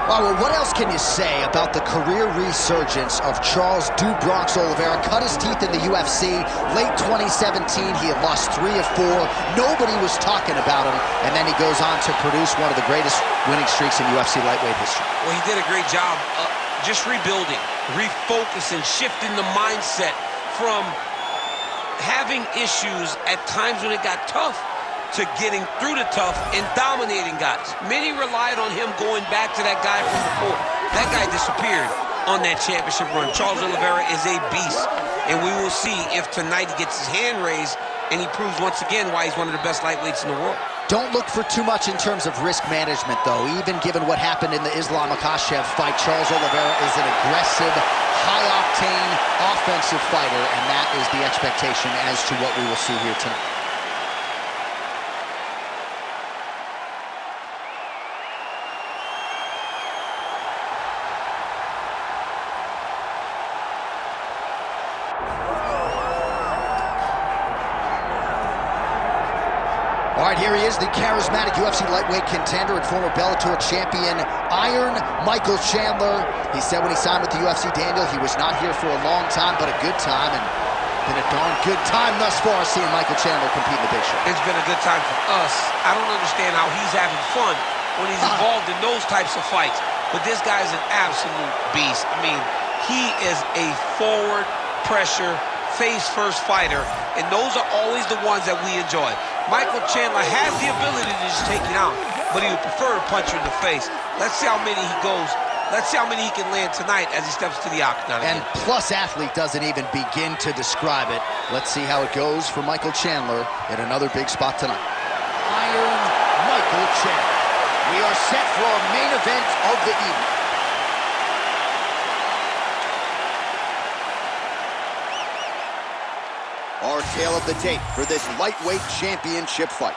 Well, what else can you say about the career resurgence of Charles "Do Bronx" Oliveira? Cut his teeth in the UFC. Late 2017, he had lost 3 of 4. Nobody was talking about him, and then he goes on to produce one of the greatest winning streaks in UFC lightweight history. Well, he did a great job just rebuilding, refocusing, shifting the mindset from having issues at times when it got tough to getting through the tough and dominating guys. Many relied on him going back to that guy from before. That guy disappeared on that championship run. Charles Oliveira is a beast, and we will see if tonight he gets his hand raised and he proves once again why he's one of the best lightweights in the world. Don't look for too much in terms of risk management, though. Even given what happened in the Islam Makhachev fight, Charles Oliveira is an aggressive, high-octane, offensive fighter, and that is the expectation as to what we will see here tonight. All right, here he is, the charismatic UFC lightweight contender and former Bellator champion, Iron Michael Chandler. He said when he signed with the UFC, Daniel, he was not here for a long time, but a good time, and been a darn good time thus far seeing Michael Chandler compete in the big show. It's been a good time for us. I don't understand how he's having fun when he's involved in those types of fights, but this guy's an absolute beast. I mean, he is a forward pressure, face-first fighter, and those are always the ones that we enjoy. Michael Chandler has the ability to just take it out, but he would prefer to punch you in the face. Let's see how many he goes. Let's see how many he can land tonight as he steps to the octagon again. And Plus Athlete doesn't even begin to describe it. Let's see how it goes for Michael Chandler in another big spot tonight. Iron Michael Chandler. We are set for our main event of the evening. Our tale of the tape for this lightweight championship fight.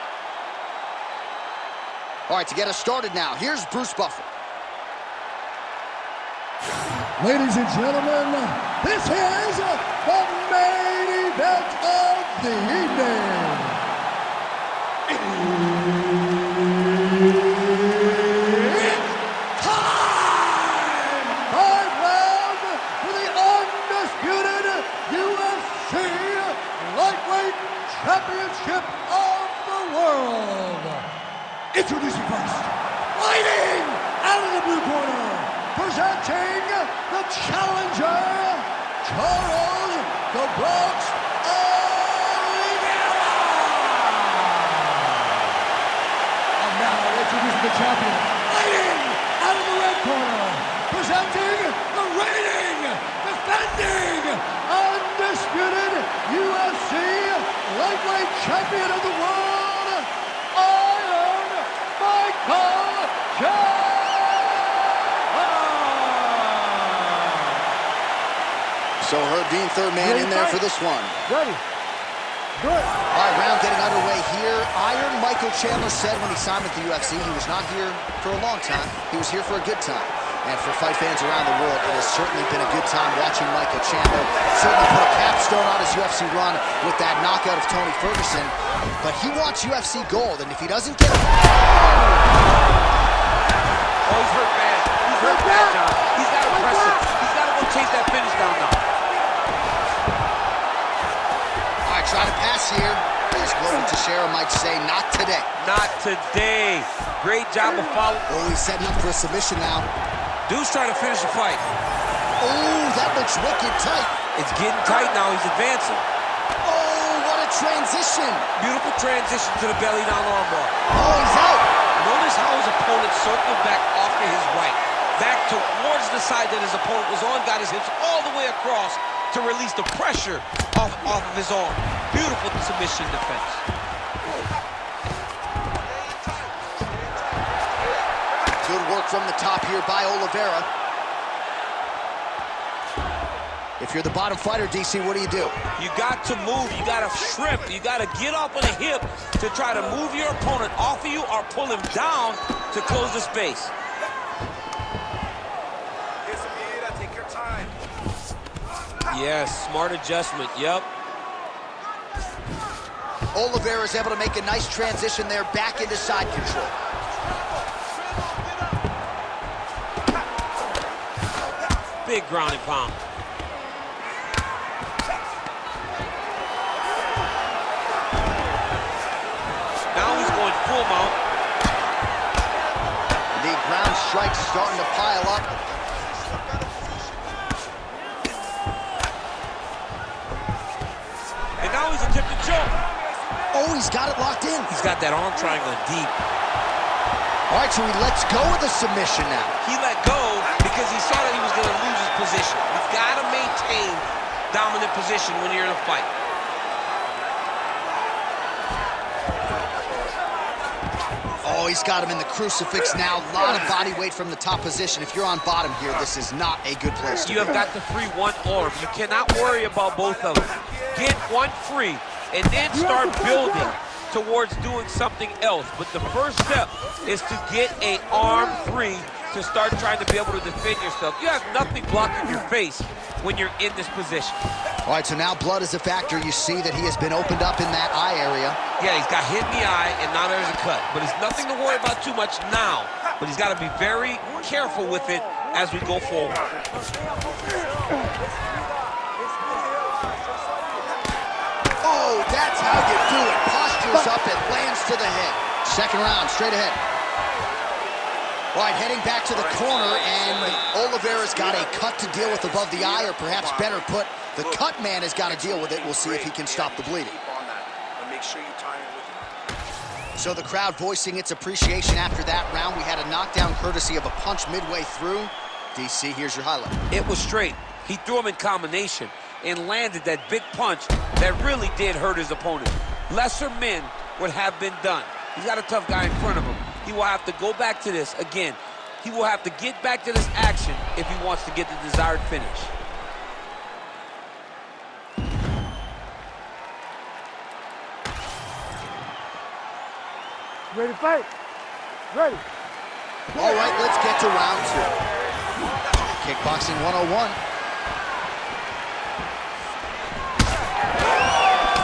All right, to get us started now, here's Bruce Buffer. Ladies and gentlemen, this is the main event of the evening. It's time! 5 rounds for the undisputed UFC lightweight championship of the world. Introducing first, fighting out of the blue corner, presenting the challenger, Charles "The Bronx" Oliveira. And now introducing the champion, fighting out of the red corner, presenting the reigning, defending, undisputed UFC lightweight champion of the world, Iron Michael Chandler. So Herb Dean, third man in there for this one. Ready. Good. All right, round getting underway here. Iron Michael Chandler said when he signed with the UFC, he was not here for a long time. He was here for a good time. And for fight fans around the world, it has certainly been a good time watching Michael Chandler. Certainly put a capstone on his UFC run with that knockout of Tony Ferguson. But he wants UFC gold, and if he doesn't get it... Oh, he's hurt bad. He's hurt bad, John. He's got to press it. He's got to go chase that finish down now. All right, try to pass here. As Glover Teixeira might say, not today. Not today. Great job of following. Oh, he's setting up for a submission now. Dude's trying to finish the fight. Oh, that looks wicked tight. It's getting tight now. He's advancing. Oh, what a transition. Beautiful transition to the belly down armbar. Oh, he's out. Notice how his opponent circled back off to his right. Back towards the side that his opponent was on. Got his hips all the way across to release the pressure off of his arm. Beautiful submission defense. Good work from the top here by Oliveira. If you're the bottom fighter, DC, what do? You got to move. You got to shrimp. You got to get up on the hip to try to move your opponent off of you or pull him down to close the space. Take your time. Yes, smart adjustment. Yep. Oliveira is able to make a nice transition there back into side control. big ground and pound. Now he's going full mount. The ground strikes starting to pile up. And now he's attempting to choke. Oh, he's got it locked in. He's got that arm triangle deep. All right, so he lets go of the submission now. He let go because he saw that he was going to lose his position. You've got to maintain dominant position when you're in a fight. Oh, he's got him in the crucifix now. A lot of body weight from the top position. If you're on bottom here, this is not a good place to You have got to free one arm. You cannot worry about both of them. Get one free and then start building towards doing something else. But the first step is to get an arm free to start trying to be able to defend yourself. You have nothing blocking your face when you're in this position. All right, so now blood is a factor. You see that he has been opened up in that eye area. Yeah, he's got hit in the eye, and now there's a cut. But it's nothing to worry about too much now. But he's got to be very careful with it as we go forward. Oh, that's how you do it. Postures up and lands to the head. Second round, straight ahead. All right, heading back to the corner, and Oliveira's got a cut to deal with above the eye, or perhaps better put, the cut man has got to deal with it. We'll see if he can stop the bleeding. Make sure you time it with it. So the crowd voicing its appreciation after that round. We had a knockdown courtesy of a punch midway through. DC, here's your highlight. It was straight. He threw him in combination and landed that big punch that really did hurt his opponent. Lesser men would have been done. He's got a tough guy in front of him. He will have to go back to this again. He will have to get back to this action if he wants to get the desired finish. Ready to fight? Ready. All right, let's get to round two. Kickboxing 101.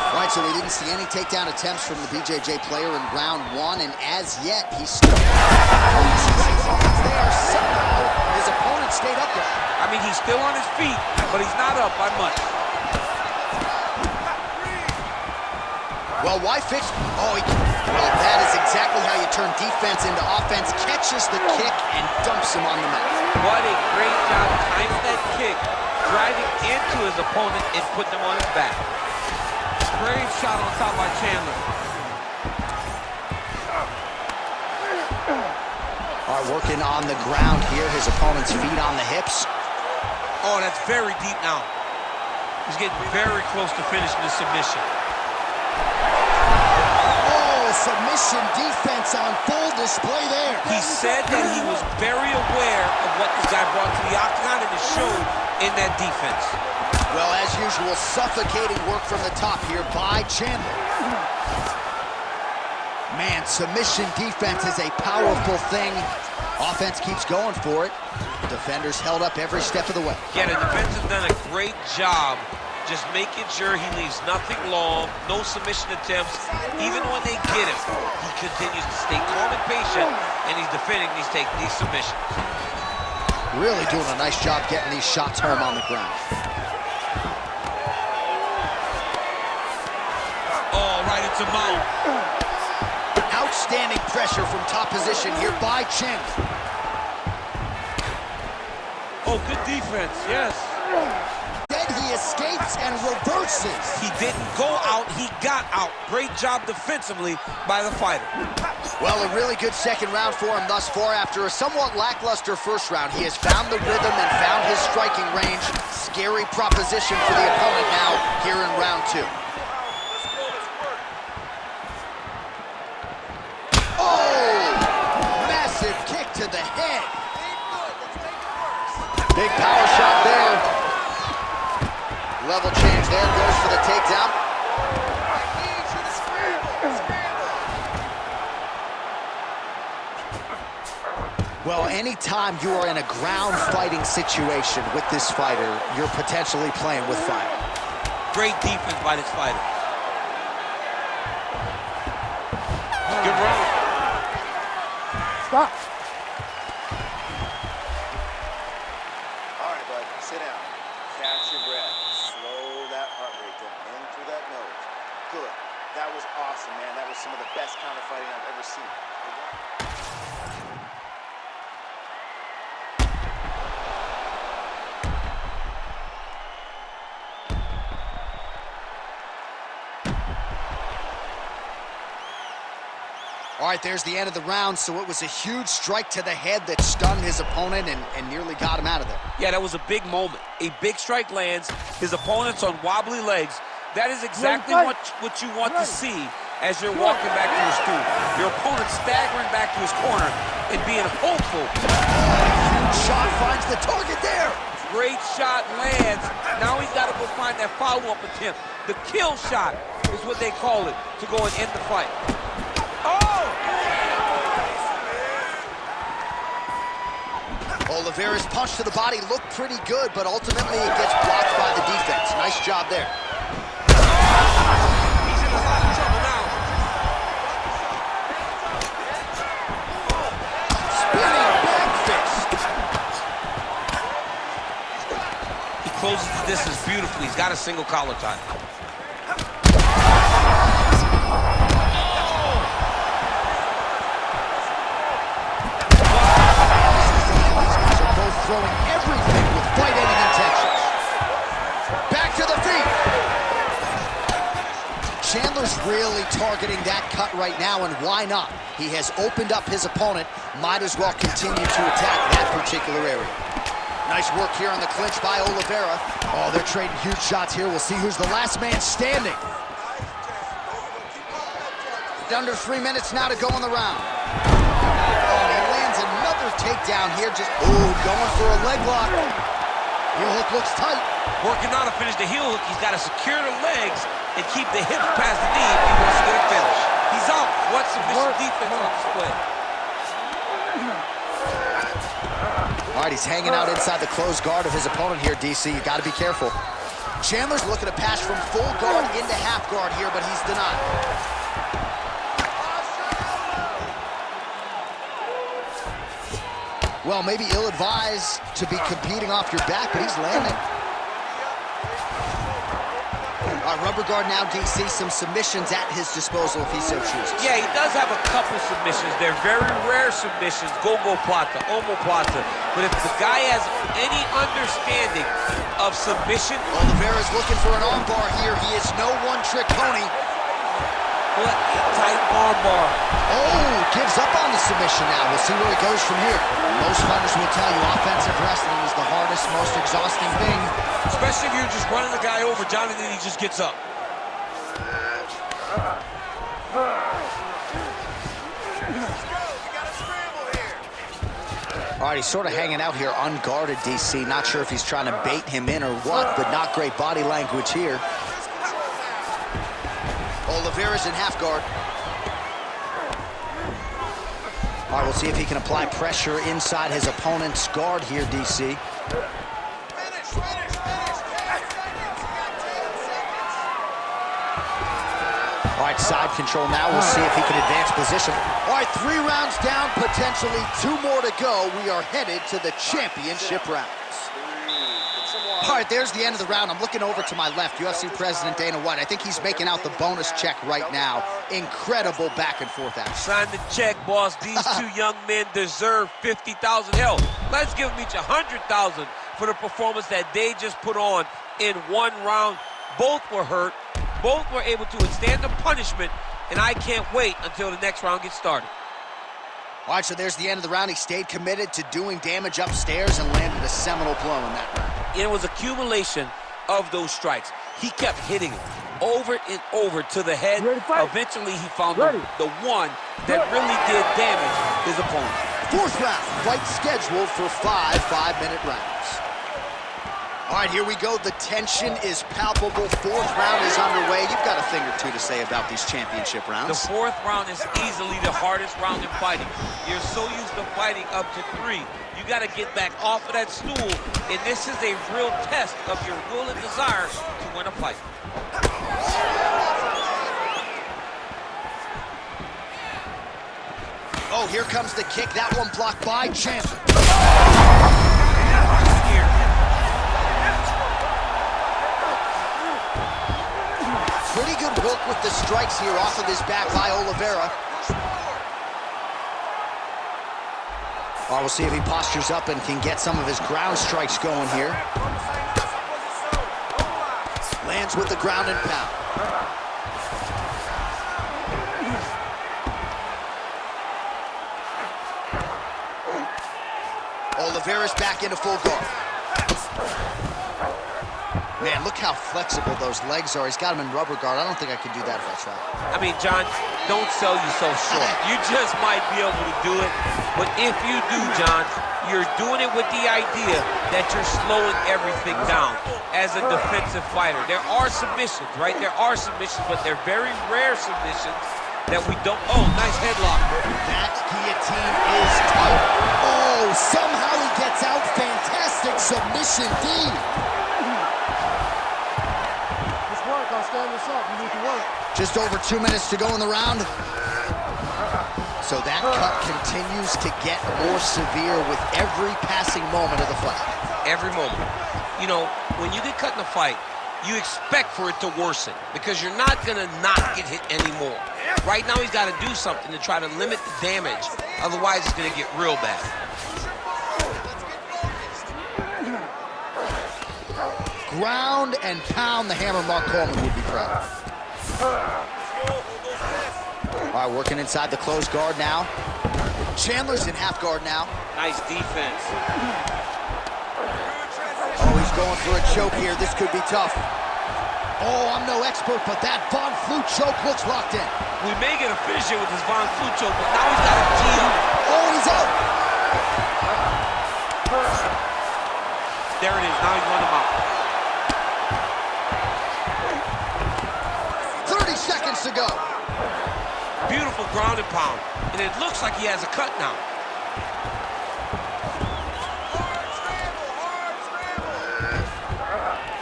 All right, so we didn't see any takedown attempts from the BJJ player in round one, and as yet, he's still... His opponent stayed up there. I mean, he's still on his feet, but he's not up by much. Well, why fix... Oh, well, that is exactly how you turn defense into offense. Catches the kick and dumps him on the mat. What a great job timing that kick, driving into his opponent and putting him on his back. Great shot on top by Chandler. All right, working on the ground here. His opponent's feet on the hips. Oh, that's very deep now. He's getting very close to finishing the submission. Submission defense on full display there. He said that he was very aware of what this guy brought to the octagon, and it showed in that defense. Well, as usual, suffocating work from the top here by Chandler. Man, submission defense is a powerful thing. Offense keeps going for it. Defenders held up every step of the way. Yeah, the defense has done a great job just making sure he leaves nothing long, no submission attempts. Even when they get him, he continues to stay calm and patient, and he's defending these submissions. Really doing a nice job getting these shots home on the ground. Oh, right into mount. Outstanding pressure from top position here by Chandler. Oh, good defense, yes. He escapes and reverses. He didn't go out, he got out. Great job defensively by the fighter. Well, a really good second round for him thus far. After a somewhat lackluster first round, he has found the rhythm and found his striking range. Scary proposition for the opponent now here in round two. Oh! Massive kick to the head. Big power shot there. Level change there, goes for the takedown. Well, anytime you are in a ground fighting situation with this fighter, you're potentially playing with fire. Great defense by this fighter. Good round. Stop. All right, bud. All right, there's the end of the round, so it was a huge strike to the head that stunned his opponent and nearly got him out of there. Yeah, that was a big moment. A big strike lands, his opponent's on wobbly legs. That is exactly what you want to see as you're walking back to your stool. Your opponent staggering back to his corner and being hopeful. Huge shot finds the target there. Great shot lands. Now he's got to go find that follow-up attempt. The kill shot is what they call it to go and end the fight. Oliveira's punch to the body looked pretty good, but ultimately it gets blocked by the defense. Nice job there. He's in a lot of trouble now. Spinning back fist. He closes the distance beautifully. He's got a single collar tie. Throwing everything with fight-ending intentions. Back to the feet. Chandler's really targeting that cut right now, and why not? He has opened up his opponent. Might as well continue to attack that particular area. Nice work here on the clinch by Oliveira. Oh, they're trading huge shots here. We'll see who's the last man standing. Under 3 minutes now to go in the round. Takedown here, just going for a leg lock. Heel hook looks tight. Working on to finish the heel hook. He's got to secure the legs and keep the hips past the knee if he wants to get a finish. He's out. What submission defense on display. All right, he's hanging out inside the closed guard of his opponent here, DC. You got to be careful. Chandler's looking to pass from full guard into half guard here, but he's denied. Well, maybe ill-advised to be competing off your back, but he's landing. All right, rubber guard now, DC. Some submissions at his disposal if he so chooses. Yeah, he does have a couple submissions. They're very rare submissions, gogoplata, omoplata. But if the guy has any understanding of submission... Oliveira's looking for an armbar here. He is no one-trick pony. What a tight armbar. Oh, gives up on the submission now. We'll see where it goes from here. Most fighters will tell you offensive wrestling is the hardest, most exhausting thing. Especially if you're just running the guy over, John, and then he just gets up. All right, he's sort of hanging out here unguarded, DC. Not sure if he's trying to bait him in or what, but not great body language here. Oliveira's in half guard. All right, we'll see if he can apply pressure inside his opponent's guard here, DC. All right, side control now. We'll see if he can advance position. All right, 3 rounds down, potentially 2 more to go. We are headed to the championship rounds. All right, there's the end of the round. I'm looking over to my left, UFC President Dana White. I think he's making out the bonus check right now. Incredible back and forth action. Sign the check, boss. These 2 young men deserve $50,000. Hell, let's give them each $100,000 for the performance that they just put on in 1 round. Both were hurt. Both were able to withstand the punishment, and I can't wait until the next round gets started. All right, so there's the end of the round. He stayed committed to doing damage upstairs and landed a seminal blow in that round. It was accumulation of those strikes. He kept hitting him over and over to the head. Eventually, he found the one that really did damage his opponent. 4th round, fight scheduled for 5 5-minute rounds. All right, here we go. The tension is palpable. 4th round is underway. You've got a thing or two to say about these championship rounds. The 4th round is easily the hardest round in fighting. You're so used to fighting up to 3. You got to get back off of that stool, and this is a real test of your will and desire to win a fight. Oh, here comes the kick. That one blocked by Chandler. Pretty good work with the strikes here off of his back by Oliveira. Well, we'll see if he postures up and can get some of his ground strikes going here. Lands with the ground and pound. Oliveira's back into full guard. Man, look how flexible those legs are. He's got him in rubber guard. I don't think I could do that if I tried. I mean, John, don't sell you so short. You just might be able to do it. But if you do, John, you're doing it with the idea that you're slowing everything down as a defensive fighter. There are submissions, right? There are submissions, but they're very rare submissions that we don't... Oh, nice headlock. That guillotine is tight. Oh, somehow he gets out. Fantastic submission, D. I'll stand this up. You need to work. Just over 2 minutes to go in the round. So that cut continues to get more severe with every passing moment of the fight. Every moment. You know, when you get cut in a fight, you expect for it to worsen because you're not going to not get hit anymore. Right now, he's got to do something to try to limit the damage. Otherwise, it's going to get real bad. Ground and pound the hammer. Mark Coleman would be proud. All right, working inside the closed guard now. Chandler's in half guard now. Nice defense. Oh, he's going for a choke here. This could be tough. Oh, I'm no expert, but that Von Flue choke looks locked in. We may get a finish here with this Von Flue choke, but now he's got a tee up. Oh, he's out. There it is. Now he's run him out. 30 seconds to go. Beautiful ground and pound. And it looks like he has a cut now.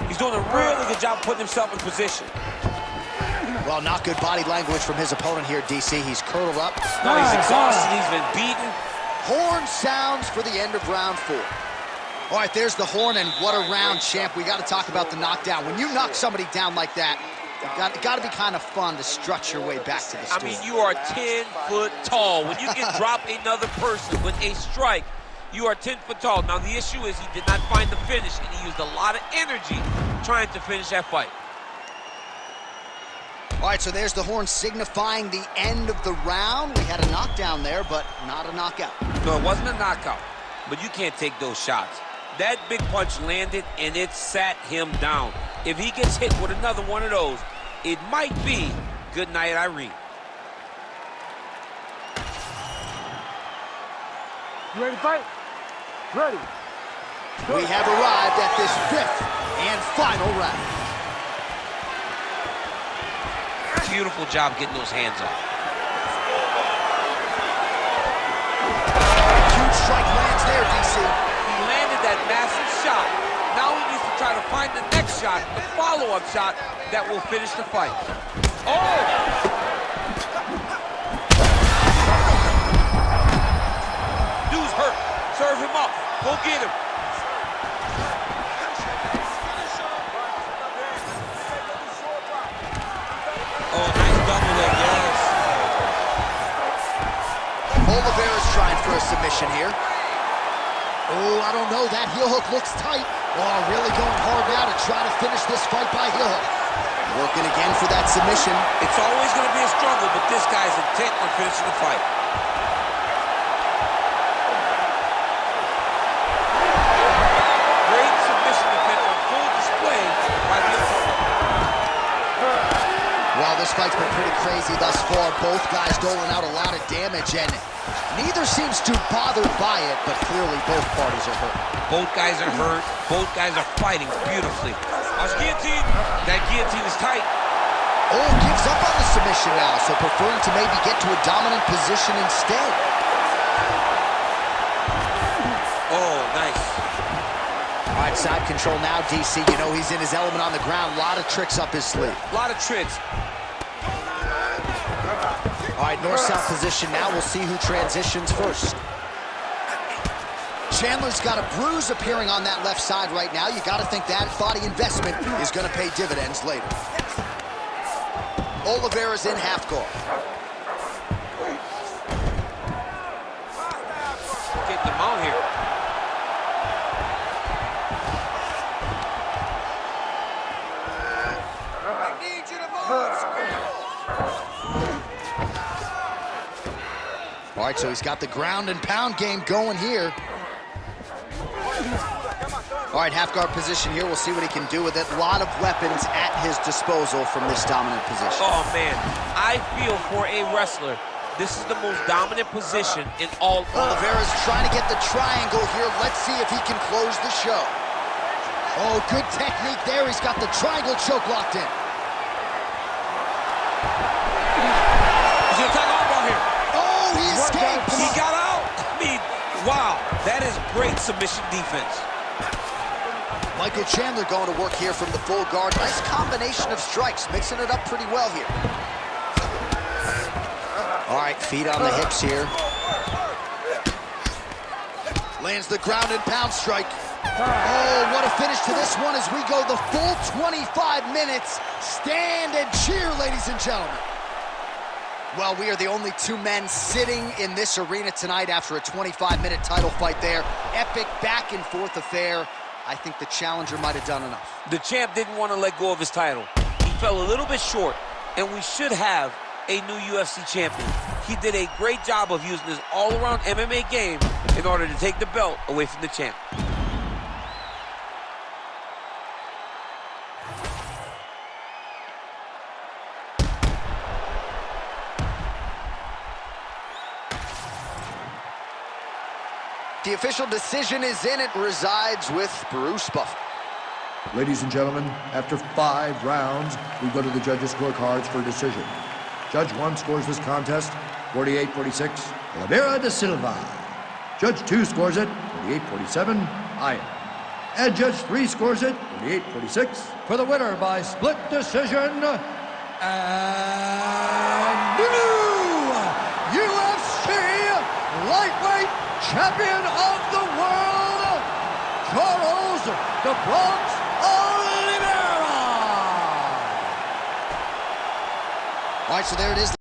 He's doing a really good job putting himself in position. Well, not good body language from his opponent here, DC. He's curled up. No, he's exhausted. He's been beaten. Horn sounds for the end of round 4. All right, there's the horn, and what a round, champ. We got to talk about the knockdown. When you knock somebody down like that, it got to be kind of fun to strut your way back to the stool. I mean, you are 10 foot tall. When you can drop another person with a strike, you are 10 foot tall. Now, the issue is he did not find the finish, and he used a lot of energy trying to finish that fight. All right, so there's the horn signifying the end of the round. We had a knockdown there, but not a knockout. No, it wasn't a knockout, but you can't take those shots. That big punch landed, and it sat him down. If he gets hit with another one of those, it might be good night, Irene. You ready to fight? Ready. We have arrived at this 5th and final round. Beautiful job getting those hands up. Huge strike lands there, DC. He landed that massive shot. Now he needs to try to find the next shot, the follow-up shot that will finish the fight. Oh! Dude's hurt. Serve him up. Go get him. Oh, nice double leg, yes. Oliveira's trying for a submission here. Oh, I don't know. That heel hook looks tight. Oh, really going hard now to try to finish this fight by heel hook. Working again for that submission. It's always going to be a struggle, but this guy's intent on finishing the fight. Great submission defense on full display by the opponent. Well, this fight's been pretty crazy thus far. Both guys doling out a lot of damage, and neither seems too bothered by it, but clearly both parties are hurt. Both guys are hurt. Both guys are fighting beautifully. Watch guillotine. That guillotine is tight. Oh, gives up on the submission now, so preferring to maybe get to a dominant position instead. Oh, nice. All right, side control now, DC. You know he's in his element on the ground. A lot of tricks up his sleeve. A lot of tricks. All right, north-south position now. We'll see who transitions first. Chandler's got a bruise appearing on that left side right now. You got to think that body investment is going to pay dividends later. Oliveira's in half guard. Getting him out here. I need you to move. All right, so he's got the ground and pound game going here. All right, half guard position here. We'll see what he can do with it. A lot of weapons at his disposal from this dominant position. Oh, man. I feel for a wrestler, this is the most dominant position in all. Oliveira's trying to get the triangle here. Let's see if he can close the show. Oh, good technique there. He's got the triangle choke locked in. He's going to take off out here. Oh, he escaped. He got out. I mean, wow. That is great submission defense. Michael Chandler going to work here from the full guard. Nice combination of strikes, mixing it up pretty well here. All right, feet on the hips here. Lands the ground and pound strike. Oh, what a finish to this one as we go the full 25 minutes. Stand and cheer, ladies and gentlemen. Well, we are the only two men sitting in this arena tonight after a 25-minute title fight there. Epic back-and-forth affair. I think the challenger might have done enough. The champ didn't want to let go of his title. He fell a little bit short, and we should have a new UFC champion. He did a great job of using his all-around MMA game in order to take the belt away from the champ. The official decision is in. It resides with Bruce Buffer. Ladies and gentlemen, after 5 rounds, we go to the judges' scorecards for a decision. Judge 1 scores this contest 48-46, Oliveira da Silva. Judge 2 scores it 48-47, Iron. And Judge 3 scores it 48-46 for the winner by split decision, and new UFC lightweight champion of the world, Charles "The Bronx" Oliveira. All right, so there it is.